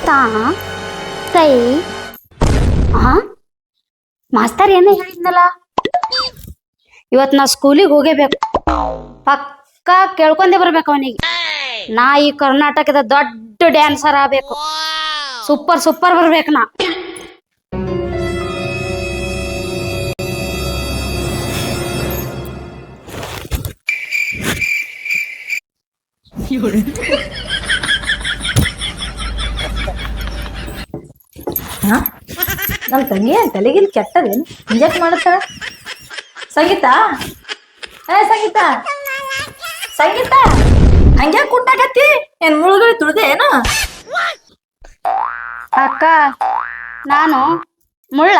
ತಾ ತೈ ಹಾ ಮಾಸ್ತರ್ ಏನೇ ಹೇಳಿದ್ನಲ್ಲ ಇವತ್ ನಾ ಸ್ಕೂಲಿಗೆ ಹೋಗೇಬೇಕು. ಪಕ್ಕ ಕೇಳ್ಕೊಂಡೆ ಬರ್ಬೇಕು ಅವನಿಗೆ. ನಾ ಈ ಕರ್ನಾಟಕದ ದೊಡ್ಡ ಡ್ಯಾನ್ಸರ್ ಆಗ್ಬೇಕು. ಸೂಪರ್ ಸೂಪರ್ ಬರ್ಬೇಕು ನಾ. ನಮ್ ತಂಗಿ ತಲೆಗಿಲ್ ಕೆಟ್ಟದೇನು ಇಂಜೆಕ್ಟ್ ಮಾಡುತ್ತಾಳ. ಸಂಗೀತ ಸಂಗೀತ ಸಂಗೀತ ಹಂಗ್ಯಾ ಕುಂಟಾಕತ್ತಿ ಏನ್ ಮುಳುಗಡೆ ತುಳ್ದೆ ಏನು? ಅಕ್ಕ ನಾನು ಮುಳ್ಳ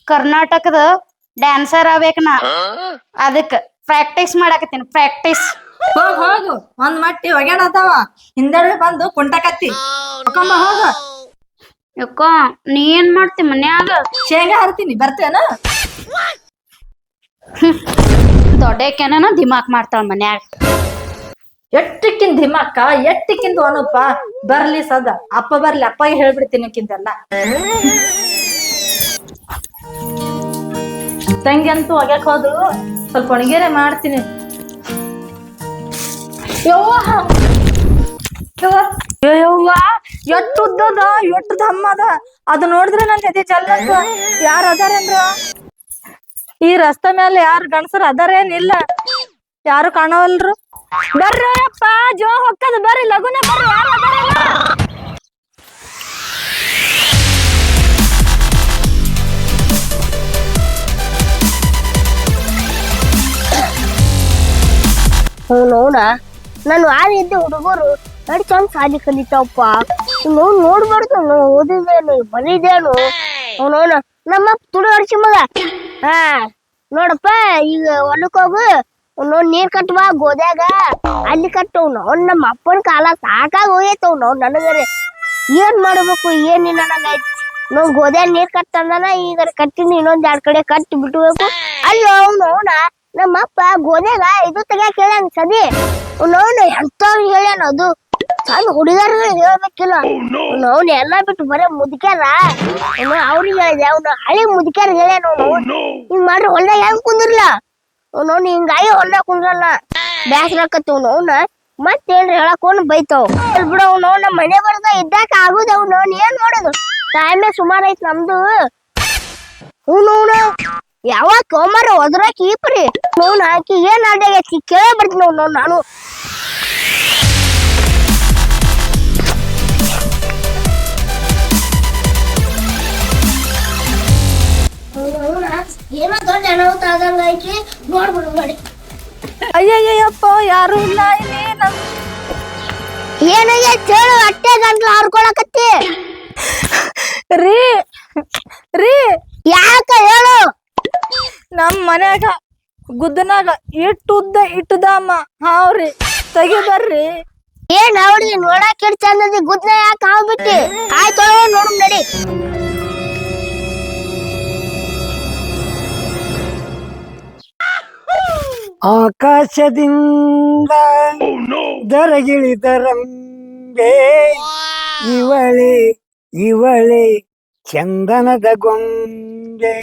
ಕರ್ನಾಟಕದ ಡ್ಯಾನ್ಸರ್ ಆಗ್ಬೇಕು ನಾ. ಅದಕ್ಕೆ ಪ್ರಾಕ್ಟೀಸ್ ಮಾಡಾಕತ್ತೀನಿ. ಪ್ರಾಕ್ಟೀಸ್ ಹೋಗು ಒಂದ್ ಮಟ್ಟಿ ಒಗ್ಯಾಣ ಅದಾವ ಹಿಂದೆಡೆ ಬಂದು ಕುಂಟಾಕತ್ತಿ ಹೋಗ. ಯಕ್ಕ ನೀ ಏನ್ ಮಾಡ್ತಿ ಮನ್ಯಾಗ? ಶೇಂಗಾ ಹರ್ತೀನಿ ಬರ್ತೇನ? ದೊಡ್ಡಕೇನ ದಿಮಾಕ್ ಮಾಡ್ತಾಳ ಮನ್ಯಾಗ. ಎಟ್ಟಿಕ್ಕಿಂದ ದಿಮಾಕ ಎಟ್ಟಿಕ್ಕಿಂದ ಅನುಪ ಬರ್ಲಿ ಸದ ಅಪ್ಪ ಬರ್ಲಿ ಅಪ್ಪಗೆ ಹೇಳ್ಬಿಡ್ತೀನಿ ಕಿಂದೆಲ್ಲ. ತಂಗಿ ಅಂತೂ ಒಗ್ಯಾಕ ಹೋದ್ರು ಸ್ವಲ್ಪ ಒಣಗೇರೆ ಮಾಡ್ತೀನಿ. ಯವ್ವ ಎಟ್ಟು ಉದ್ದದ ಎಟ್ಟು ದಮ್ಮದ ಅದು ನೋಡಿದ್ರೆ ನನ್ ಎದೆ ಜಲ್ಲಂತ. ಯಾರ ಅದಾರೇನ್ರ ಈ ರಸ್ತೆ ಮೇಲೆ? ಯಾರು ಗಂಡಸರು ಅದಾರೇನಿಲ್ಲ? ಯಾರು ಕಾಣವಲ್ರು. ಬರ್ರಿ ಅಪ್ಪ ಜೋ ಹೊಕ್ಕದ ಬರ್ರಿ ಲಗುನ ಬರ್ರಿ. ಯಾರು ಅದಾರೇನ? ಅವನವನ ನಾನು ಆರಿದ್ದೆ ಹುಡುಗರು ಎರಡು ಚಂದ ಸಾಲಿ ಕಲಿತಾವಪ್ಪ. ನಾವು ನೋಡ್ಬಾರ್ದು ನಾವು ಓದಿದೇನು ಬರೀದೇನು. ಅವನವನ ನಮ್ಮಪ್ಪ ತುಡು ಅಡ್ಸಿ ಮಗ. ಹಾ ನೋಡಪ್ಪ ಈಗ ಹೊಲಕ್ ಹೋಗು ನೋಡ್ ನೀರ್ ಕಟ್ಟುವ ಗೋದ್ಯಾಗ ಅಲ್ಲಿ ಕಟ್ಟವ್ ನಾವು. ನಮ್ಮ ಅಪ್ಪನ ಕಾಲ ಸಾಕಾಗ ಹೋಗೈತವ್ ನಾವು. ನನಗರೆ ಏನ್ ಮಾಡ್ಬೇಕು ಏನಿಲ್ಲ ನನಗೈತಿ. ನಾವು ಗೋದ್ಯಾಗ ನೀರ್ ಕಟ್ಟಂದನ ಈಗ ಕಟ್ಟಿನಿ. ಇನ್ನೊಂದ್ ಎರಡ್ ಕಡೆ ಕಟ್ಟಿ ಬಿಟ್ಬೇಕು. ಅಲ್ಲಿ ಅವನವನ ನಮ್ಮಪ್ಪ ಗೋದ್ಯಾಗ ಇದು ತೆಗ್ಯಾಕ ಹೇಳ್ಯಾನ ಸದಿ. ಅವನವನು ಎಂತವ್ರು ಹೇಳ್ಯಾನ ಅದು ಸಣ್ಣ ಹುಡುಗರು ಹೇಳ್ಬೇಕಿಲ್ಲ. ಅವ್ನ ಎಲ್ಲಾ ಬಿಟ್ಟು ಬರೇ ಮುದ್ಕ್ಯಾರ ಅವ್ರಿಗೆ ಹೇಳಿದೆ. ಅವ್ನ ಹಳಿ ಮುದ್ಕ್ಯಾರ ಹೇಳ್ಯಾನ. ಅವ್ನು ಹಿಂಗ್ ಮಾಡ್ರಿ ಹೊಲ್ದಾಗ ಹೆಂಗ್ ಕುಂದಿರ್ಲ ಅವ್ನು ಹಿಂಗಾಗಿ ಹೊಲ್ದಾಗ ಕುಂದ್ರಲ್ಲ. ಬ್ಯಾಸ್ರ ಆಕತಿ ಅವ್ನ ಮತ್ತೇನ್ರಿ ಹೇಳಕ್ ಅವ್ನು ಬೈತಾವ್ ಬಿಡ. ಅವ್ನ ಮನೆ ಬರ್ದ ಇದ್ದಾಕ ಆಗುದ. ಅವ್ನು ಏನ್ ಮಾಡೋದು ಟೈಮೇ ಸುಮಾರು ಐತ್ ನಮ್ದು. ಅವ್ನು ಯಾವಾಗ ಕೋಮಾರ ಒದ್ರಾಕಿ ಈಪ್ರಿ ನೋನ್ ಹಾಕಿ ಏನ್ ಆಡ್ಯಾಗೈತಿ ಕೇಳೇ ಬರ್ತೀನಿ ನಾನು. ಏನೋ ದೊಡ್ಡ ಅನಾಹುತ ಆದಂಗ ಐತಿ ನೋಡ್ಬಿಡು ನೋಡಿ. ಅಯ್ಯಯ್ಯಪ್ಪ ಯಾರು ಇಲ್ಲ ಇಲ್ಲಿ. ಏನಾಗೈತಿ ಹೇಳು? ಅಟ್ಟೆ ಗಂಟ್ಲು ಹರ್ಕೊಳಕತ್ತಿ ರೀ ರೀ ಯಾಕ ಹೇಳು? ನಮ್ ಮನ್ಯಾಗ ಗುದ್ದನಾಗ ಇಟ್ಟುದ್ದ ಇಟ್ಟದಮ್ಮ ಹಾವ್ರಿ ತೆಗಿ ಬರ್ರಿ. ಏನ್ ಅವ್ರಿಗೆ ನೋಡಕ್ ಇಡ್ ಚಂದದಿ ಗುದ್ನ ಯಾಕೆ ಆಗ್ಬಿಟ್ಟಿ? ಆಯ್ತು ನೋಡು ನಡಿ. ಆಕಾಶದಿಂದ ದರಗಿಳಿದರಂಬೆ ಇವಳೆ ಇವಳೆ ಚಂದನದ ಗೊಂಬೆ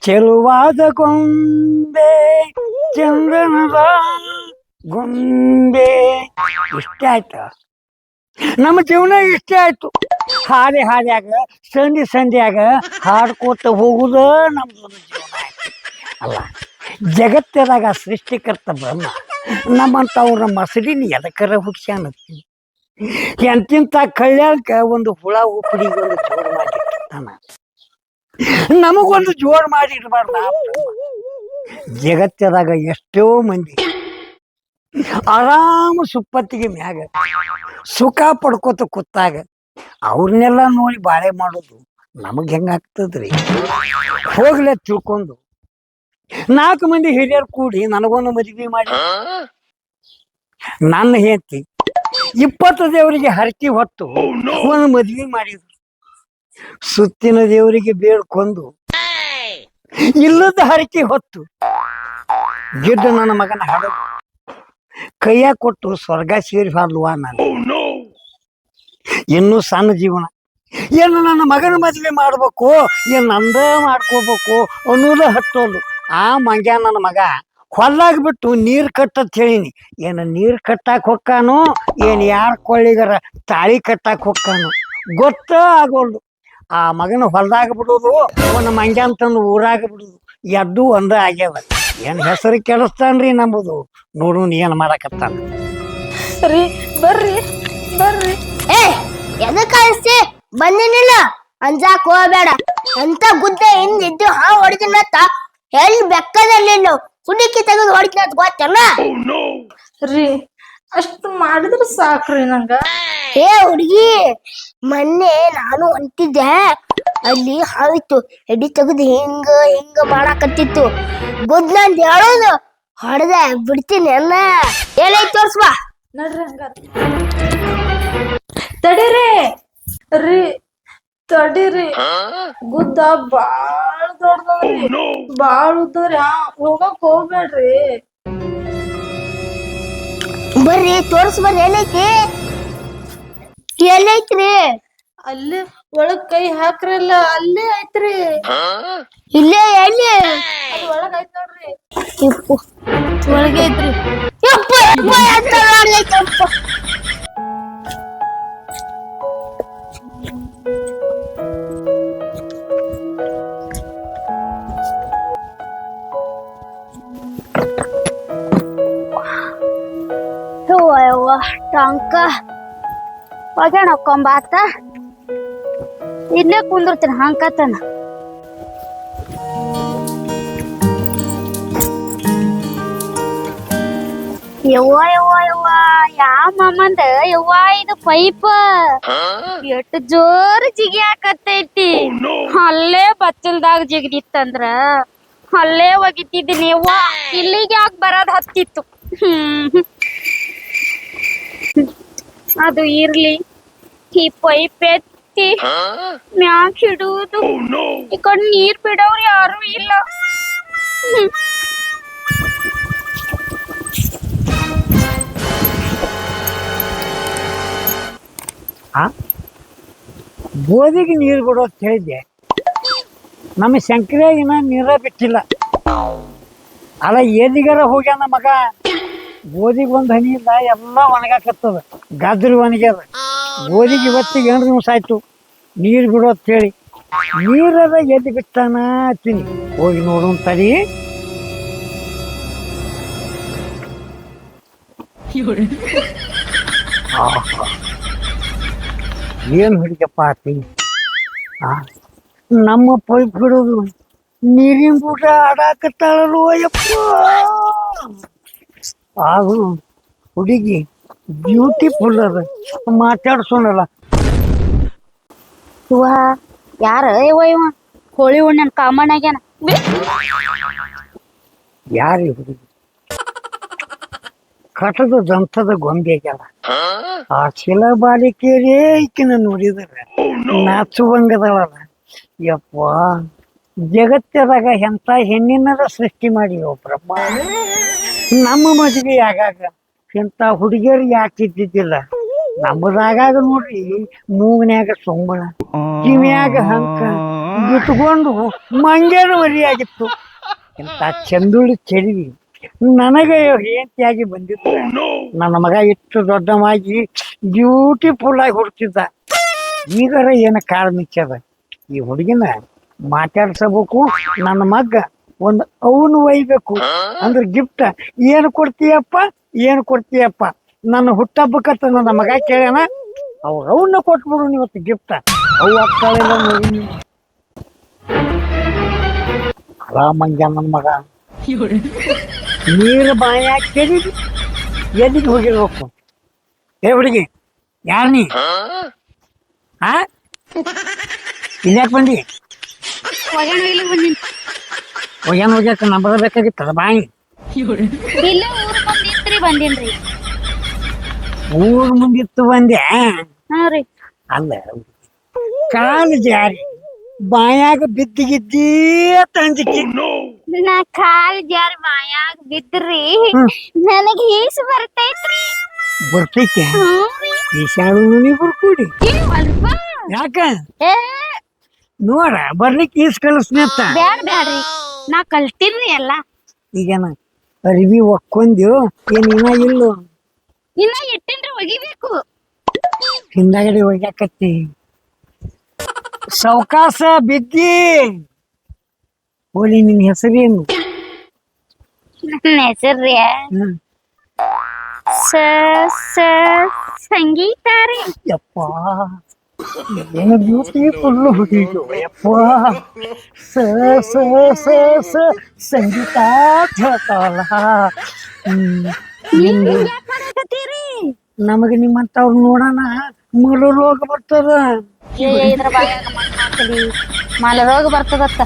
ಚೆಲುವಾದ ಗೊಂಬೆ ಚಂದನದ ಗೊಂಬೆ. ಇಷ್ಟ ಆಯ್ತು ನಮ್ಮ ಜೀವನ. ಇಷ್ಟೇ ಆಯ್ತು. ಹಾದಿ ಹಾದ್ಯಾಗ ಸಂಧಿ ಸಂಧ್ಯಾಗ ಹಾಡ್ಕೋತ ಹೋಗುದ ನಮ್ದೊಂದು ಜೀವನ ಆಯ್ತು ಅಲ್ಲ. ಜಗತ್ತದಾಗ ಸೃಷ್ಟಿಕರ್ತ ಬ್ರಹ್ಮ ನಮ್ಮಂತವ್ರ ಮಸಡಿನ ಎದಕ್ಕರ ಹುಡ್ಸ್ಯಾನತ್ತಿ. ಎಂತಿಂತ ಕಳ್ಯಾಕ ಒಂದು ಹುಳ ಉಪ್ಪಡಿಗೆ ಒಂದು ಜೋಡ್ ಮಾಡಿರ್ತಾನ. ನಮಗೊಂದು ಜೋಡ್ ಮಾಡಿ ಇರಬಾರ್ದ? ಜಗತ್ತದಾಗ ಎಷ್ಟೋ ಮಂದಿ ಆರಾಮ ಸುಪ್ಪತ್ತಿಗೆ ಮ್ಯಾಗ ಸುಖ ಪಡ್ಕೋತ ಕೂತಾಗ ಅವ್ರನ್ನೆಲ್ಲ ನೋಡಿ ಬಾಳೆ ಮಾಡೋದು ನಮಗ್ ಹೆಂಗಾಗ್ತದ್ರಿ? ಹೋಗ್ಲೇ ತಿಳ್ಕೊಂಡು 4 ಮಂದಿ ಹಿರಿಯರು ಕೂಡಿ ನನಗೊಂದು ಮದುವೆ ಮಾಡಿ ನನ್ನ ಹೆಂಡತಿ 20 ದೇವರಿಗೆ ಹರಕೆ ಹೊತ್ತು ಒಂದು ಮದುವೆ ಮಾಡಿದ್ರು. ಸುತ್ತಿನ ದೇವರಿಗೆ ಬೇಡ್ಕೊಂಡು ಇಲ್ಲದ ಹರಕೆ ಹೊತ್ತು ಗಿಡ್ಡ ನನ್ನ ಮಗನ ಹಾಡು ಕೈಯಾಗ ಕೊಟ್ಟು ಸ್ವರ್ಗ ಸೇರಿ ಹಾಡುವ ನಾನು. ಇನ್ನೂ ಸಣ್ಣ ಜೀವನ. ಏನು ನನ್ನ ಮಗನ ಮದುವೆ ಮಾಡ್ಬೇಕು, ಏನು ನಂದ ಮಾಡ್ಕೋಬೇಕು ಅನ್ನೋದು ಹತ್ತೋದು. ಆ ಮಂಗ್ಯ ನನ್ನ ಮಗ ಹೊಲ್ಲಾಗ ಬಿಟ್ಟು ನೀರು ಕಟ್ಟತ್ ಹೇಳಿನಿ. ಏನು ನೀರು ಕಟ್ಟಾಕ್ ಹೊಕ್ಕಾನು, ಏನು ಯಾರ ಕೊಳ್ಳಿಗರ ತಾಳಿ ಕಟ್ಟಾಕ್ ಹೊಕ್ಕಾನು ಗೊತ್ತ ಆಗೋಲ್ದು. ಆ ಮಗನ ಹೊಲ್ದಾಗ ಬಿಡೋದು, ಒಂದು ಮಂಗ್ಯ ಅಂತಂದು ಊರಾಗ ಬಿಡುದು, ಎದ್ದು ಒಂದ ಆಗ್ಯಾವ. ಏನು ಹೆಸರು ಕೆಡಿಸ್ತಾನ್ರಿ ನಂಬುದು. ನೋಡು ಏನು ಮಾಡಕತ್ತಾನ. ರೀ ಬರ್ರಿ ಬರ್ರಿ. ಏ ಎದಕ್ ಅನ್ಸ್ತಿ ಬಂದಿನಿಲ್ಲ ಅಂಜಾಕ್ ಹೋಗ್ಬೇಡ. ಅಂತ ಗುದ್ದೆ ಹಿಂದಿದ್ದು ಹೊಡಿದಿನತ್ತ ಎಲ್ಲಿ ಬೆಕ್ಕದಲ್ಲಿ ಹುಡುಕಿ ತೆಗೆದು ಹೊಡಿತ ಗೊತ್ತಲ್ಲ. ರೀ ಅಷ್ಟು ಮಾಡಿದ್ರ ಸಾಕ್ರಿ ನಂಗ. ಏ ಹುಡುಗಿ, ಮೊನ್ನೆ ನಾನು ಹೊಂಟಿದ್ದೆ, ಅಲ್ಲಿ ಹಾವಿತ್ತು. ಎಡಿ ತೆಗೆದು ಹಿಂಗ ಹಿಂಗ ಮಾಡಾಕತ್ತಿತ್ತು. ಗುದ್ ನಂದ್ ಹೇಳೋದು ಹೊಡೆದ ಬಿಡ್ತೀನಿ ಅನ್ನ. ಏನೈತ್ ತೋರ್ಸ್ಬಾ. ನಡ್ರಿ ಹಂಗಾರ. ತಡೀರಿ ರೀ ತಡೀರಿ. ಗುದ್ದ ಬಾಳ ದೊಡ್ಡದ್ರಿ, ಬಾಳ ಉದ್ದವ್ರಿ. ಹೋಗಕ್ ಹೋಗ್ಬೇಡ್ರಿ. ಬರ್ರಿ ತೋರ್ಸ್ ಬರ್ರಿ. ಏನೈತಿ ಎಲ್ಲೈತ್ರಿ? ಅಲ್ಲೇ ಒಳಗ್ ಕೈ ಹಾಕ್ರಲ್ಲ, ಅಲ್ಲೇ ಐತ್ರಿ. ಇಲ್ಲೇ ಎಲ್ಲಿ? ಅದ್ ಒಳಗ್ ಐತ್ ನೋಡ್ರಿ. ಯಪ್ಪು, ಒಳಗೆ ಐತ್ರಿ. ಯಪ್ಪು ಯಪ್ಪು ಅಂತ ನೋಡ್ದೈತೆ ಯಪ್ಪು. ಯವ್ವ ಟಂಕ ಹೋಗ್ಯಾಣ ಕೊಂಬಾತ. ಇಲ್ಲೇ ಕುಂದಿರ್ತೀನಿ ಹಂಕತನ. ಯವ್ವ ಯವ್ವ ಯವ್ವ ಯಾ ಮಾಮಂದ ಯವ್ವ ಇದು ಪೈಪ್ ಎಷ್ಟ್ ಜೋರ್ ಜಿಗಿ ಹಾಕತೈತಿ. ಅಲ್ಲೇ ಬಚ್ಚಲ್ದಾಗ ಜಿಗದಿತ್ತಂದ್ರ ಅಲ್ಲೇ ಒಗಿತಿದ್ದೀನಿ ಯವ್ವ. ಇಲ್ಲಿಗೆ ಯಾಕೆ ಬರೋದ್ ಹತ್ತಿತ್ತು. ಅದು ಇರ್ಲಿ, ಈ ಪೈಪ್ ಎತ್ತಿ ಮ್ಯಾಕ್ ಹಿಡುವುದು. ಈ ಕಡೆ ನೀರ್ ಬಿಡೋರು ಯಾರು ಇಲ್ಲ. ಗೋಧಿಗೆ ನೀರು ಬಿಡೋದು ಹೇಳಿದ್ದೆ. ನಮ್ಮ ಶಂಕರಿಯಾಗಿನ ನೀರ ಬಿಟ್ಟಿಲ್ಲ. ಅಲ್ಲ ಎಲ್ಲಿಗಾರ ಹೋಗ್ಯಾನ ಮಗ. ಗೋಧಿಗೆ ಒಂದು ಹನಿ ಇಲ್ಲ, ಎಲ್ಲ ಒಣಗಾಕತ್ತದ. ಗದ್ರಿ ಒಣಗ್ಯದ. ಗೋಧಿಗೆ ಇವತ್ತಿಗೆ 8 ದಿವಸ ಆಯ್ತು ನೀರು ಬಿಡೋತ್ ಹೇಳಿ. ನೀರದ ಎದ್ದು ಬಿಟ್ಟಾನ ತಿನ್ನಿ. ಹೋಗಿ ನೋಡು ತಡಿ. ಏನು ಹುಡುಗಪ್ಪ ಆತಿ. ನಮ್ಮ ಪೈಪ್ ಬಿಡೋದು ನೀರಿನ ಬೂಟ ಆಡಾಕತ್ತಾಳಲ್ವ ಯಪ್ಪ. ಅದು ಹುಡುಗಿ ಬ್ಯೂಟಿಫುಲ್ ಅದ, ಮಾತಾಡ್ಸೋಣಲ್ಲ. ಇವ ಯಾರ ಇವ ಇವ ಹೋಳಿ ಹುಣ್ಣಿನ ಕಾಮಣ್ಣ ಆಗ್ಯಾನ. ಯಾರಿ ಹುಡುಗಿ? ಕಟದ ದಂತದ ಗೊಂಬೆ ಆಗ್ಯಾಳ. ಆ ಶಿಲ ಬಾಲಿಕೆಯರೇ ಈಕಿನ ನೋಡಿದ್ರೆ ನಾಚುವಂಗದವಲ್ಲ ಯಪ್ಪ. ಜಗತ್ತದಾಗ ಎಂತ ಹೆಣ್ಣಿನದ ಸೃಷ್ಟಿ ಮಾಡಿ ಬ್ರಹ್ಮ. ನಮ್ಮ ಮದುವೆ ಆಗಾಗ ಇಂಥ ಹುಡುಗಿಯರು ಯಾಕೆ ಇದ್ದಿದ್ದಿಲ್ಲ. ನಮ್ಮದಾಗಾಗ ನೋಡ್ರಿ ಮೂಗನ್ಯಾಗ ಸೊಂಬಳ, ಕಿವಿಯಾಗ ಹಂಕ ಬಿಟ್ಕೊಂಡು ಮಂಗೇನು ಮರಿಯಾಗಿತ್ತು. ಇಂಥ ಚಂದುಳಿ ಚೆಲುವಿ ನನಗೆ ಹೆಂಡತಿಯಾಗಿ ಬಂದಿತ್ತು. ನನ್ನ ಮಗ ಇಷ್ಟು ದೊಡ್ಡವಾಗಿ ಬ್ಯೂಟಿಫುಲ್ ಆಗಿ ಹುಡ್ತಿದ್ದ. ಈಗರ ಏನು ಕಾಳ ಮಿಚ್ಚದ. ಈ ಹುಡುಗಿನ ಮಾತಾಡ್ಸಬೇಕು. ನನ್ನ ಮಗ ಒಂದು ಅವನು ಒಯ್ಬೇಕು ಅಂದ್ರೆ ಗಿಫ್ಟ್ ಏನು ಕೊಡ್ತೀಯಪ್ಪ, ಏನು ಕೊಡ್ತೀಯಪ್ಪ. ನನ್ನ ಹುಟ್ಟಬ್ಬಕ್ಕತ್ತ ನನ್ನ ಮಗ ಕೇಳ್ಯಾನ. ಅವನ್ನ ಕೊಟ್ಬಿಡು ಇವತ್ತು ಗಿಫ್ಟ್. ಅವು ಆಗ್ತಾಳೆಲ್ಲ ನೋಡಿ. ಮಂಗ್ಯ ನನ್ನ ಮಗ ನೀರು ಬಾಯಾಗಿ ಕೇಳಿ ಎಲ್ಲಿಗೆ ಹೋಗಿರ್ಬೇಕು. ಏ ಹುಡುಗಿ, ಯಾರ ನೀ? ಇಲ್ಯಾಕೆ ಬಂದಿ? ಹೋಗ್ಯಾನ ಹೋಗ್ಯಾಕ ನಂಬರ್ ಬೇಕಾಗಿತ್ತದ ಬಾಯಿ. ಇಲ್ಲೇ ಊರ್ ಬಂದಿತ್ರಿ ಬಂದಿನ್ರಿ. ಊರ್ ಮುಂದಿತ್ತು ಬಂದೆ. ಹಾ ರೀ. ಅಲ್ಲ ಕಾಲು ಜಾರಿ ಬಾಯಾಗ ಬಿದ್ದಿಗಿದ್ದೀ ತಂಜಿಕ್ಕಿ. ನಾ ಕಾಲ್ ಜಾರಿ ಬಾಯಾಗ ಬಿದ್ರಿ ನನಗ್ ಈಸ್ ಬರ್ತೈತ್ರಿ. ಬರ್ತೈತೆ. ಹ್ಞೂ ರೀ. ಈ ಶಾಣು ಇಬ್ರು ಕೂಡಿ ಯಾಕ ಏ ನೋಡ ಬರ್ಲಿಕ್ಕೆ ಈಸ್ ಕಲಿಸ್ನೇತ ಬ್ಯಾಡ್ರಿ ನಾ ಕಲ್ತೀನ್ರಿ ಎಲ್ಲ. ಈಗೇನ ಅರಿವಿ ಒಕ್ಕೊಂದ್ಯೋ ಏನಿನ ಇಲ್ಲೋ ಇನ್ನ ಇಟ್ಟಿನ್ರಿ ಒಗಿಬೇಕು. ಹಿಂದಾಗಡೆ ಒಗ್ಯಾಕತ್ತಿ ಸಾವ್ಕಾಸ ಬಿದ್ದಿ. ಹೋಲಿ ನಿನ್ ಹೆಸರೇನು? ನನ್ನ ಹೆಸರ್ರಿ ಹ್ಮ್. ಸಂಗೀತ ರೀ. ಯಪ್ಪ ಏನು ಬ್ಯೂಟಿಫುಲ್ ಹುಡುಗಿಯೋ ಯಪ್ಪ. ಸ ಸ ಸ ಸ ಸಂಗೀತ ಹೇಳ್ತಾವಲ್ಲ. ನಮಗೆ ನಿಮ್ಮಂತವ್ರು ನೋಡೋಣ ಮರು ರೋಗ ಬರ್ತದ. ಇದ್ರ ಮಲರೋಗ ಬರ್ತದತ್ತ.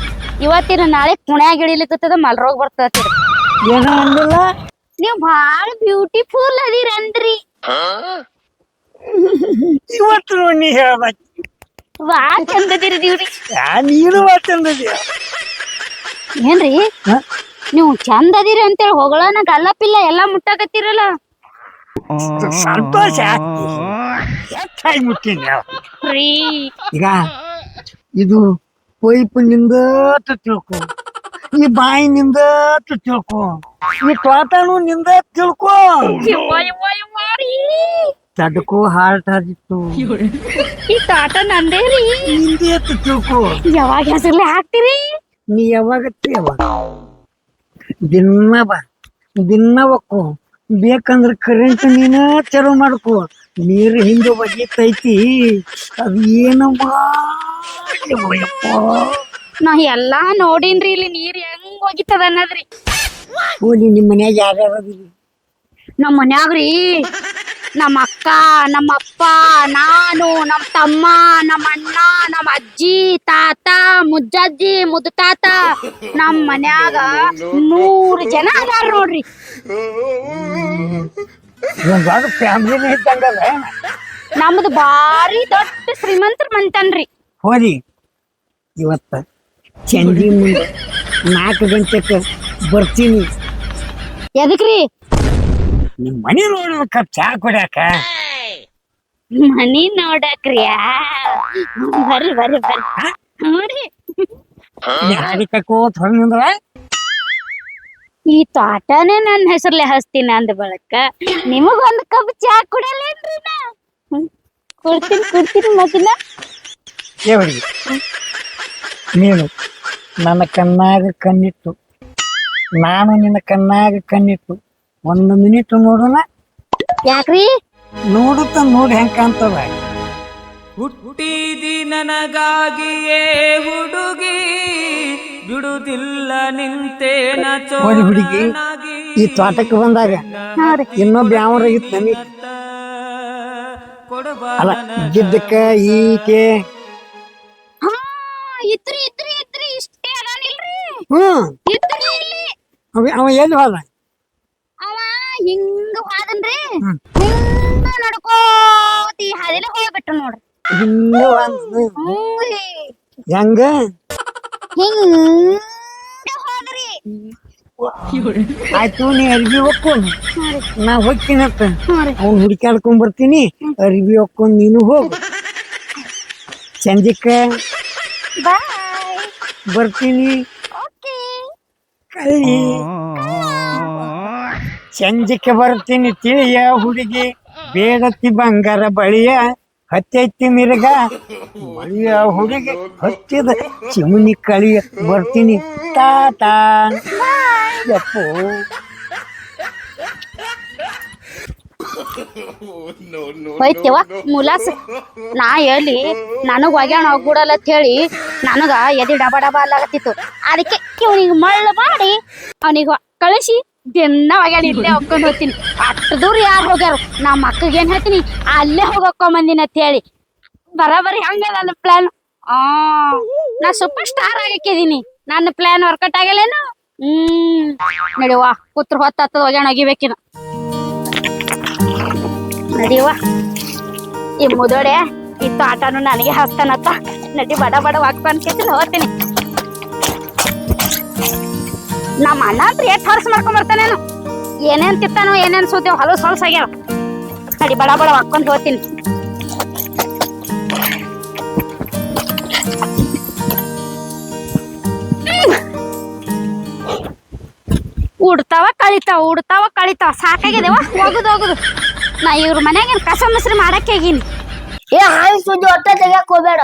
ಇವತ್ತಿನ ನಾಳೆ ಕುಣ್ಯಾಗ ಇಳಿಲಿಕ್ಕತ್ತದ ಮಲರೋಗ ಬರ್ತದ. ಏನೋ ಅಂದಿಲ್ಲ. ನೀವ್ ಬಾಳ ಬ್ಯೂಟಿಫುಲ್ ಅದಿರನ್ರಿ. ಇವತ್ತು ನೋಡಿ ನೀ ಹೇಳ್ಬೇಕು. ಬಾಳ ಚಂದದಿರಿ ನೀವ್ರಿ. ನೀನು ಚಂದದಿಯ. ಏನ್ರಿ ನೀವು ಚಂದ ಅದಿರಿ ಅಂತೇಳಿ ಹೊಗಳನ ಗಲ್ಲಪಿಲ್ಲ ಎಲ್ಲಾ ಮುಟ್ಟಾಕತ್ತೀರಲ್ಲ. ಸಂತೋಷ ಹೆಚ್ಚಾಗಿ ಮುಟ್ಟಿನ ರೀ ಈಗ ಇದು ಪೈಪ್ ನಿಂದ ತಿಳ್ಕೊ, ಈ ಬಾಯಿನಿಂದ ತಿಳ್ಕೊ, ಈ ತೋಟನು ನಿಂದ ತಿಳ್ಕೊ. ತಡ್ಕೋ ಹಾರ್ಟ್ ಆಗಿತ್ತು ಈ ತಾಟ ನಂದೇ ರೀ. ನಿಂದೆ ತಿಳ್ಕೊ. ಯಾವಾಗ ಹೆಸರ್ಲೆ ಹಾಕ್ತಿರಿ? ನೀ ಯಾವಾಗತ್ತಿ ಯಾವಾಗ ದಿನ ಬಾ ದಿನ ಒಕ್ಕೋ. ಬೇಕಂದ್ರ ಕರೆಂಟ್ ನೀನ ಚಾಲು ಮಾಡ್ಕೊ. ನೀರು ಹಿಂದೆ ಒಗಿತೈತಿ ಅದು ಏನಮ್ಮ. ನಾ ಎಲ್ಲಾ ನೋಡಿನ್ರಿ ಇಲ್ಲಿ ನೀರ್ ಹೆಂಗ್ ಹೋಗಿತ್ತದ ಅನ್ನದ್ರಿ. ಹೋಲಿ ನಿಮ್ ಮನ್ಯಾಗ ಯಾರ್ಯಾರ ಅದಿರಿ? ನಮ್ ಮನ್ಯಾಗ್ರಿ ನಮ್ಮ ಅಕ್ಕ, ನಮ್ಮ ಅಪ್ಪ, ನಾನು, ನಮ್ ತಮ್ಮ, ನಮ್ಮ ಅಣ್ಣ, ನಮ್ಮ ಅಜ್ಜಿ, ತಾತ, ಮುಜ್ಜಜ್ಜಿ, ಮುದ್ದು ತಾತ. ನಮ್ ಮನ್ಯಾಗ 3 ಜನ ಅದಾರ ನೋಡ್ರಿ. ದೊಡ್ಡ ಫ್ಯಾಮಿಲಿನೇ ಇದ್ದಂಗಲ್ಲ. ನಮ್ದು ಬಾರಿ ದೊಡ್ಡ ಶ್ರೀಮಂತರ ಮಂತನ್ರಿ. ಹೋಲಿ ಇವತ್ತ ಚಂದಿ ಮುಂದೆ 4 ಗಂಟೆಗೆ ಬರ್ತೀನಿ. ಎದಕ್ರಿ? ನಿಮ್ ಮನೆ ನೋಡ್ಬೇಕ ಚಾ ಕುಡ್ಯಾಕ. ಮನಿ ನೋಡಕ್ರಿ? ಬರ್ರಿ ಬರ್ರಿ ಬರ್ರಿ ನೋಡ್ರಿ. ಹಾಡಿಕೋತ್ ಹೊರನಿಂದ್ರ ಈ ತೋಟನೇ ನನ್ನ ಹೆಸರ್ಲೆ ಹಚ್ತೀನಿ ಅಂದ ಬಳಕ ನಿಮಗೊಂದು ಕಪ್ ಚಾ ಕುಡಲೇನ್ರಿ ನಾ? ಕೊಡ್ತೀನಿ ಮತ್ತಿನ. ಏವರಿಗೆ ನೀನು ನನ್ನ ಕಣ್ಣಾಗ ಕಣ್ಣಿಟ್ಟು, ನಾನು ನಿನ್ನ ಕಣ್ಣಾಗ ಕಣ್ಣಿಟ್ಟು 1 ಮಿನಿಟ್ ನೋಡೋಣ. ಯಾಕ್ರಿ? ನೋಡುತ್ತ ನೋಡಿ ಹೆಂಗ್ ಕಾಣ್ತದ. ಹುಟ್ಟಿದಿ ನನಗಾಗಿಯೇ ಹುಡುಗಿ, ಬಿಡುದಿಲ್ಲ ನಿಂತೇನ ಹೋಗಿ ಹುಡುಗಿ ಈ ತೋಟಕ್ಕೆ ಬಂದಾಗ ಇನ್ನೊಬ್ಬ ಯಾವ್ರಾಗಿತ್ತು ನನಗೆ ಅಲ್ಲ ಗಿದ್ದಕ್ಕ ಈಕೆ. ಇತ್ರಿ ಇತ್ರಿ ಇತ್ರಿ ಇಷ್ಟೇ ಅದಾನಿಲ್ರಿ. ಇತ್ರಿ ಇಲ್ಲಿ ಅವ ಎಲ್ಲಿ ಹೋದ? ಅವ ಹಿಂಗ ಹೋದನ್ರಿ. ಹಿಂಗ ನಡ್ಕೋತಿ ಹಾದಿಲೆ ಹೋಗ್ಬಿಟ್ಟ ನೋಡ್ರಿ. ಹಿಂಗ ಹೆಂಗ ಹಿಂಗ ಹೋದ್ರಿ. ಆಯ್ತು ನೀ ಅರ್ಬಿ ಹೊಕ್ಕೊಂಡು ನಾ ಹೋಗ್ತೀನತ್ತ. ಅವ್ನು ಹುಡುಕಾಡ್ಕೊಂಡ್ ಬರ್ತೀನಿ. ಅರ್ಬಿ ಹೊಕ್ಕೊಂಡ್ ನೀನು ಹೋಗು. ಸಂಜಿಕ ಬರ್ತೀನಿ. ಕಳ್ಳಿ ಸಂಜಿಕೆ ಬರ್ತೀನಿ ತಿಳಿಯ ಹುಡುಗಿ. ಬೇಡತಿ ಬಂಗಾರ ಬಳಿಯ ಹತ್ತೈತಿ ಮಿರ್ಗ ಮಳಿಯ ಹುಡುಗಿ ಹತ್ತಿದ ಚಿಮುನಿ ಕಳಿಯ ಬರ್ತೀನಿ. ಟಾಟಾ ಯಪ್ಪೋ. ಹೋಯ್ತೇವ ಮುಲಾಸ್. ನಾ ಹೇಳಿ ನನಗ್ ಒಗ್ಯಾಣ ಹೋಗ್ಬಿಡಲ್ಲ ಅಂತ ಹೇಳಿ ನನಗ ಎದಿ ಡಬ ಡಬ ಅಲ್ಲಾಗತ್ತಿತ್ತು. ಅದಕ್ಕೆ ಇವ್ನಿಗೆ ಮಳ್ಳ ಮಾಡಿ ಅವನಿಗೆ ಕಳಿಸಿ ದಿನ ಒಗ್ಯಾಣ ಇಲ್ಲೇ ಹೊಕ್ಕೊಂಡ್ ಹೋಗ್ತೀನಿ. ಅಷ್ಟು ದೂರ ಯಾರು ಹೋಗ್ಯಾರ? ನಮ್ಮ ಅಕ್ಕಗೆ ಏನ್ ಹೇಳ್ತೀನಿ ಅಲ್ಲೇ ಹೋಗ್ಕೊಂಬಂದಿನ ಅಂತ ಹೇಳಿ. ಬರಾಬರಿ ಹಂಗ ನನ್ನ ಪ್ಲಾನ್. ನಾ ಸೂಪರ್ ಸ್ಟಾರ್ ಆಗಕ್ಕಿದೀನಿ. ನನ್ನ ಪ್ಲಾನ್ ವರ್ಕೌಟ್ ಆಗಲ್ಲೇನು? ನಡಿವ ಕೂತ್ರ ಹೊತ್ತ ಒಗ್ಯಾಣ ಒಗಿಬೇಕಿನ. ನಡಿವ ಈ ಮುದೋಡೆ ಇತ್ತು ಆಟನು ನನಗೆ ಹಾಕ್ತಾನತ್ತ. ನಡಿ ಬಡ ಬಡ ವಾಕ್ಪಾನ್ ಕೇಳಿ ಹೋಗ್ತೀನಿ. ನಮ್ಮ ಅಣ್ಣ ಅಂತ ಎಷ್ಟು ಹರ್ಸ್ ಮಾಡ್ಕೊಂಡ್ ಬರ್ತಾನೇನು. ಏನೇನ್ ತಿತ್ತಾನೋ ಏನೇನ್ ಸೂತೇವ್ ಹೊಲಸ್ ಆಗ್ಯಾವ. ತಡಿ ಬಡ ಬಡ ಹಾಕೊಂಡ್ ಹೋಗ್ತೀನಿ. ಉಡ್ತಾವ ಕಳಿತಾವ ಸಾಕಾಗಿದೇವ ಹೋಗುದು. ನಾ ಇವ್ರ ಮನ್ಯಾಗ ಕಸ ಮೊಸರು ಮಾಡಕ್ ಹೇಗಿನಿ. ಏ ಹಾಯಿ ಸುದ್ದಿ ಒಟ್ಟ ತೆಗಿಯಕ್ ಹೋಗ್ಬೇಡ.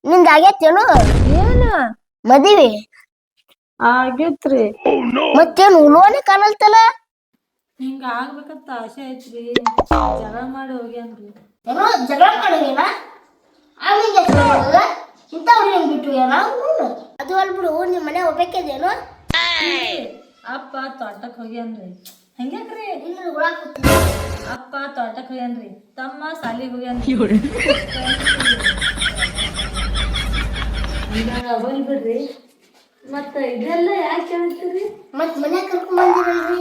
ನಿಂದ ಆಗೇತೇನು ಏನು ಮದ್ವಿ? ಆಗೇತ್ರಿ. ಮತ್ತೇನು ಉಳುವನೆ ಕಾಣಲ್ತಲ್ಲ? ಹಿಂಗ ಆಗ್ಬೇಕಂತ ಆಸೆ ಐತ್ರಿ. ಜಗಳ ಮಾಡಿ ಹೋಗ್ಯಾನ್ರಿ. ಏನೋ ಜಗಳ ಮಾಡೋದೇನ? ಆಮೇಲೆ ಇಂಥ ಹುಡುಗಿ ಬಿಟ್ಟು ಏನೋ ಅದು ಅಲ್ಬಿಡು. ನಿಮ್ ಮನೆ ಹೋಗ್ಬೇಕಿದೇನು? ಅಪ್ಪ ತೋಟಕ್ ಹೋಗ್ಯಾನ್ರಿ. ಹೆಂಗ್ಯಾಕ್ರಿ? ಕೂತಿ ಅಪ್ಪ ತೋಟಕ್ ಹೋಗ್ಯಾನ್ರಿ. ತಮ್ಮ ಸಾಲಿಗೆ ಹೋಗ್ಯಾನ್ರಿ. ಹೋಲ್ ಬಿಡ್ರಿ. ಮತ್ತ ಇದೆಲ್ಲ ಯಾಕೆ ಹೇಳ್ತೀರಿ? ಮತ್ ಮನ್ಯಾಗ ಕರ್ಕೊಂಡ್ ಬಂದಿರಲ್ರಿ?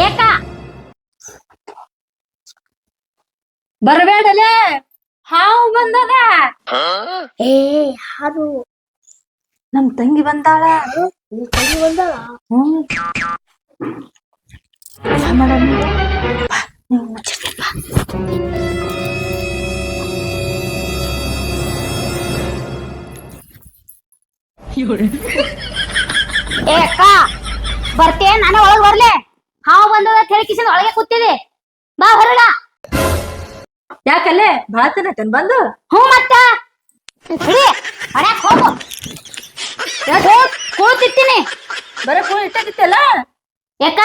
ಏಕ ಬರಬೇಡಲೇ, ಹಾವು ಬಂದದ. ಏ ಯಾರು? ನಮ್ ತಂಗಿ ಬಂದಾಳ. ತಂಗಿ ಬಂದಾಳ? ಏಕ ಬರ್ತೇ ನಾನು ಒಳಗ್ ಬರ್ಲೆ. ಹಾವು ಬಂದದ ಹೇಳಿಕಿಸಿದ ಒಳಗೆ ಕೂತಿದೆ. ಬಾ ಹೊರಡ. ಯಾಕಲ್ಲೇ ಭಾಳತನಕನ್ ಬಂದು? ಹ್ಞೂ ಮತ್ತ ಹಿಡಿ ಹೊಡ್ಯಾಕ್ ಹೋಗು. ಕೂತಿರ್ತೀನಿ. ಬರ ಕೂಳ್ ಇಟ್ಟಾಗಿತ್ತಲ್ಲ. ಯಾಕ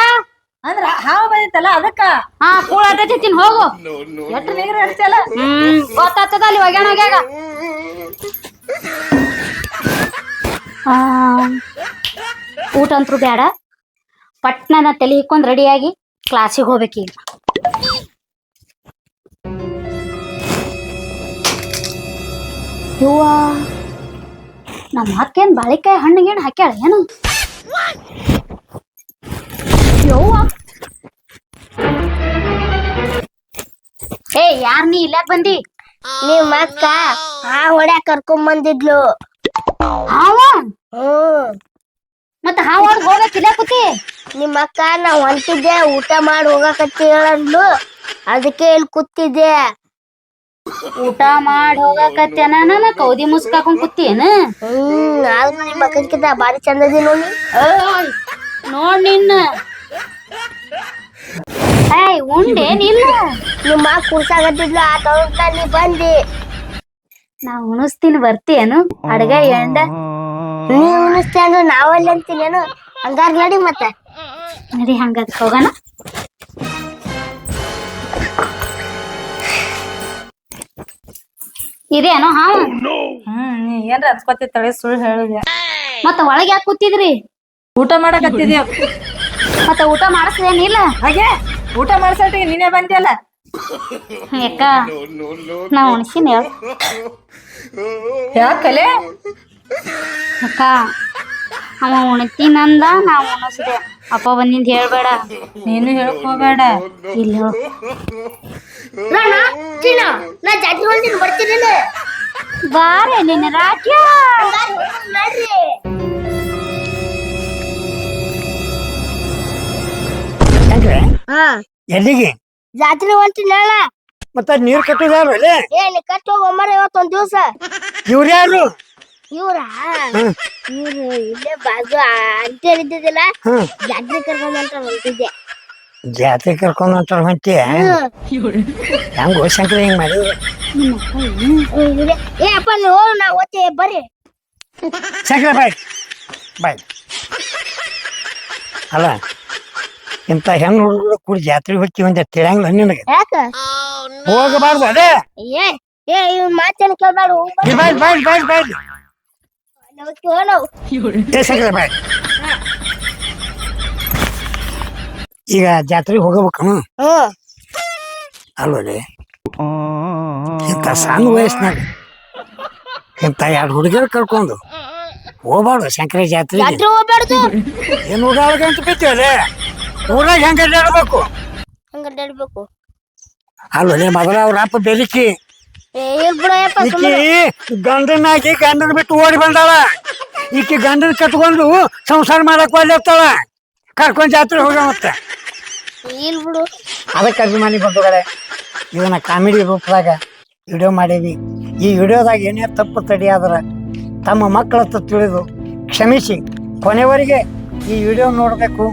ಅಂದ್ರ ಹಾವು ಬಂದಿತ್ತಲ್ಲ ಅದಕ್ಕ. ಹಾ ಕೂಳ ಅಡ್ಡತಿರ್ತೀನಿ ಹೋಗು. ಎಟ್ಟು ನೀರು ಹರಿಸಲ್ಲ. ಗೊತ್ತಾಗ್ತದ ಅಲ್ಲಿ ಹೋಗ್ಯಾಗ. ಊಟ ಅಂತೂ ಬೇಡ. ಪಟ್ನ ತಲೆ ಹಿಕ್ಕೊಂಡ್ ರೆಡಿಯಾಗಿ ಕ್ಲಾಸಿಗೆ ಹೋಗ್ಬೇಕೀಗ. ಯವ್ವ ನಮ್ಮ ಅಕ್ಕೇನ್ ಬಾಳಿಕಾಯಿ ಹಣ್ಣಿಗೇನು ಹಾಕ್ಯಾಳ ಏನು? ಯವ್ವ ಏ ಯಾರ್ ನೀ ಇಲ್ಲಾಕ್ ಬಂದಿ? ನಿಮ್ ಅಕ್ಕ ಹೊಡ್ಯಾಕ್ ಕರ್ಕೊಂಡ್ ಬಂದಿದ್ಲು. ಹಾವ ಹ್ಮ್ ಮತ್ತ ಹಾವ್ ಹೊಡ್ದ್ ಹೋಗಕ್ ಇಲ್ಲ ಕೂತಿ? ನಿಮ್ಮ ಅಕ್ಕ ನಾ ಹೊಂಟಿದ್ದೆ ಊಟ ಮಾಡಿ ಹೋಗಕತ್ತಿ ಹೇಳಂದ್ಲು. ಅದಕ್ಕೆ ಇಲ್ಲಿ ಕೂತಿದ್ದೆ. ಊಟ ಮಾಡಿ ಹೋಗಕತ್ತೇನ? ನನ್ನ ಕೌದಿ ಮುಸ್ಕಾಕೊಂಡ್ ಕೂತಿಯೇನ? ಆದ್ರೂ ನಿಮ್ಮ ಅಕ್ಕನ್ಕಿಂತ ಬಾರಿ ಚಂದದಿ ನೋಡಿ. ನೋಡ್ ನಿನ್ನ. ಏಯ್ ಉಂಡೆ ನಿಲ್ಲ. ನಿಮ್ಮ ಅಕ್ಕ ಕುಡ್ಸಾಕತ್ತಿದ್ಲು. ಆ ತಗೊಂಡ ನೀ ಬಂದಿ. ನಾ ಉಣಿಸ್ತೀನಿ ಬರ್ತೀಯೇನು? ಅಡ್ಗ ಎಂಡ ನೀ ಉಣಿಸ್ತಿ ಅಂದ್ರೆ ನಾವಲ್ಲಿ ಅಂತೀನೇನು? ಹಂಗಾರ ನಡಿ ಮತ್ತೆ. ನಡಿ ಹಂಗಾದ್ರೆ ಹೋಗೋಣ. ಇದೇನೋ ಹಾವು? ನೀ ಏನ್ರ ಅನ್ಸ್ಕೊತಿತ್ತಳೆ ಸುಳ್ಳು ಹೇಳಿದ್ಯ. ಮತ್ತ ಒಳಗೆ ಯಾಕೆ ಕೂತಿದ್ರಿ? ಊಟ ಮಾಡಕತ್ತಿದ್ಯ. ಮತ್ತ ಊಟ ಮಾಡಿಸ್ದೇನಿಲ್ಲ? ಹಾಗೆ ಊಟ ಮಾಡ್ಸಟ್ಟಿಗೆ ನೀನೇ ಬಂದಿಯಲ್ಲ. ಯಾಕ ನಾ ಉಣಿಸಿನ ಹೇಳ. ಯಾಕಲೆ? ಅಕ್ಕ ಅವ ಉಣ್ತೀನಂದ ನಾ ಉಣಿಸ್ದೆ. ಅಪ್ಪ ಬಂದಿಂದ ಹೇಳ್ಬೇಡ. ನೀನು ಹೇಳಕ್ ಹೋಗ್ಬೇಡ. ಇಲ್ಲ ನಾ ಜಾತ್ರೆ ಹೊಂದಿನ ಬರ್ತೀನಿಲ್ಲ. ಬಾರೆ ನಿನ್ನ ರಾಜ್ಯ. ನಡ್ರಿ ಎಲ್ಲಿಗೆ? ಜಾತ್ರೆ ಹೊಂಟಿನ ಹೇಳ. ಮತ್ತ ನೀರ್ ಕಟ್ಟೋದಾರು ಅಲ್ಲೇ? ಏನ್ ಕಟ್ ಹೋಗಮ್ಮಾರ ಇವತ್ತೊಂದ್ ದಿವ್ಸ. ಇವ್ರ ಯಾರು? ಇವ್ರ ಇವ್ರು ಇಲ್ಲೇ ಬಾಜು ಅಂಟಿ ಇದ್ದಿದ್ದಿಲ್ಲ. ಜಾತ್ರೆ ಕರ್ಕೊಂಡ್ ಹೊಂಟಿದ್ದೆ. ಜಾತ್ರೆ ಕರ್ಕೊಂಡ್ ಹೊಂಟಾರ ಹೊಂಟಿಯ? ಹೆಂಗ ಶಂಕರ ಹಿಂಗ್ ಮಾಡಿ? ಏ ಅಪ್ಪ ನೀವು ನಾ ಓದ್ತೇ ಬರ್ರಿ. ಶಂಕರ ಬಾಯ್ ಬಾಯ್. ಅಲ್ಲ ಇಂತ ಹೆಣ್ಣು ಹುಡುಗರು ಕೂಡ ಜಾತ್ರೆ ಹೋಗ್ತೀವಿ ಅಂತ ತಿಳಿಯಂಗಿಲ್ಲ ನಿನಗೆ? ಯಾಕ ಹೋಗಬಾರ್ದು ಅದೇ. ಏ ಏ ಇವ್ ಮಾತೇನು ಕೇಳ್ಬೇಡ. ಬಾಯ್ ಬಾಯ್ ಬಾಯ್ ಬಾಯ್. ಏ ಶಂಕರ ಬಾಯ್, ಈಗ ಜಾತ್ರೆಗೆ ಹೋಗಬೇಕನು? ಅಲ್ವೇ ಇಂಥ ಸಣ್ಣ ವಯಸ್ಸಿನಾಗ ಇಂಥ ಎರಡು ಹುಡುಗಿಯರು ಕರ್ಕೊಂಡು ಹೋಗ್ಬಾರ್ದು ಶಂಕರ ಜಾತ್ರೆಗೆ. ಜಾತ್ರೆ ಹೋಗ್ಬಾರ್ದು. ಏನು ಓಡಾಡ್ಕಂತ ಬಿಟ್ಟಿವಲ್ಲ ಊರಾಗ ಹೆಂಗ ಅಡ್ಡಾಡ್ಬೇಕು? ಹಂಗ ಅಡ್ಡಾಡ್ಬೇಕು. ಅಲ್ಲೇ ಮೊದಲ ಅವ್ರ ಅಪ್ಪ ಬೆರಿಕಿ ಇಲ್ ಬಿಡಯಪ್ಪ ಈಕಿ ಗಂಡನಾಗಿ ಗಂಡನ ಬಿಟ್ಟು ಓಡಿ ಬಂದಾಳ. ಈಕಿ ಗಂಡನ ಕಟ್ಕೊಂಡು ಸಂಸಾರ ಮಾಡಕ್ ಒಳ್ಳೆತ್ತಾಳ. ಕರ್ಕೊಂಡ್ ಜಾತ್ರೆ ಹೋಗ ಮತ್ತೆ ಇಲ್ ಬಿಡು. ಅದಕ್ಕೆ ಅಭಿಮಾನಿ ಬಂಧುಗಳೇ, ಇದನ್ನ ಕಾಮಿಡಿ ರೂಪದಾಗ ವಿಡಿಯೋ ಮಾಡೀನಿ. ಈ ವಿಡಿಯೋದಾಗ ಏನೇ ತಪ್ಪು ತಡಿಯಾದ್ರೆ ತಮ್ಮ ಮಕ್ಕಳತ್ತ ತಿಳಿದು ಕ್ಷಮಿಸಿ ಕೊನೆವರೆಗೆ ಈ ವಿಡಿಯೋ ನೋಡಬೇಕು.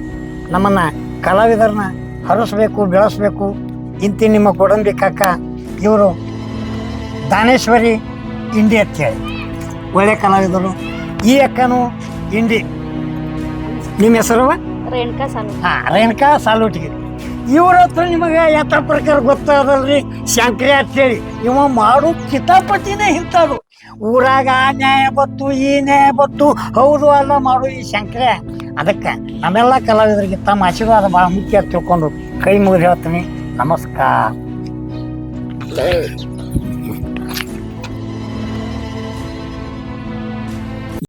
ನಮ್ಮನ್ನ ಕಲಾವಿದರನ್ನ ಹರಿಸ್ಬೇಕು, ಬೆಳೆಸ್ಬೇಕು. ಇಂತಿ ನಿಮ್ಮ ಕೊಡಂಬಿ ಕಾಕ ಇವರು ದಾನೇಶ್ವರಿ ಇಂಡಿ ಅಂತೇಳಿ ಒಳ್ಳೆ ಕಲಾವಿದರು. ಈ ಅಕ್ಕನು ಇಂಡಿ. ನಿಮ್ಮ ಹೆಸರು ರೇಣುಕಾ ಸಾಲು. ರೇಣುಕಾ ಸಾಲುಟಿಗೆ. ಇವ್ರ ಹತ್ರ ನಿಮಗೆ ಯಥ ಪ್ರಕಾರ ಗೊತ್ತಾದಲ್ರಿ, ಶಂಕರಿ ಅಂತೇಳಿ. ಇವ ಮಾಡು ಕಿತಾಪತಿನೇ ಇಂಥದ್ದು. ಊರಾಗ ಆ ನ್ಯಾಯ ಬತ್ತು, ಈ ನ್ಯಾಯ ಬತ್ತು, ಹೌದು ಅಲ್ಲ ಮಾಡು ಈ ಶಂಕರೆ. ಅದಕ್ಕೆ ನಮ್ಮೆಲ್ಲ ಕಲಾವಿದರಿಗೆ ತಮ್ಮ ಆಶೀರ್ವಾದ ಭಾಳ ಮುಖ್ಯ ತಿಳ್ಕೊಂಡು ಕೈ ಮುಗಿದು ಹೇಳ್ತೀನಿ. ನಮಸ್ಕಾರ.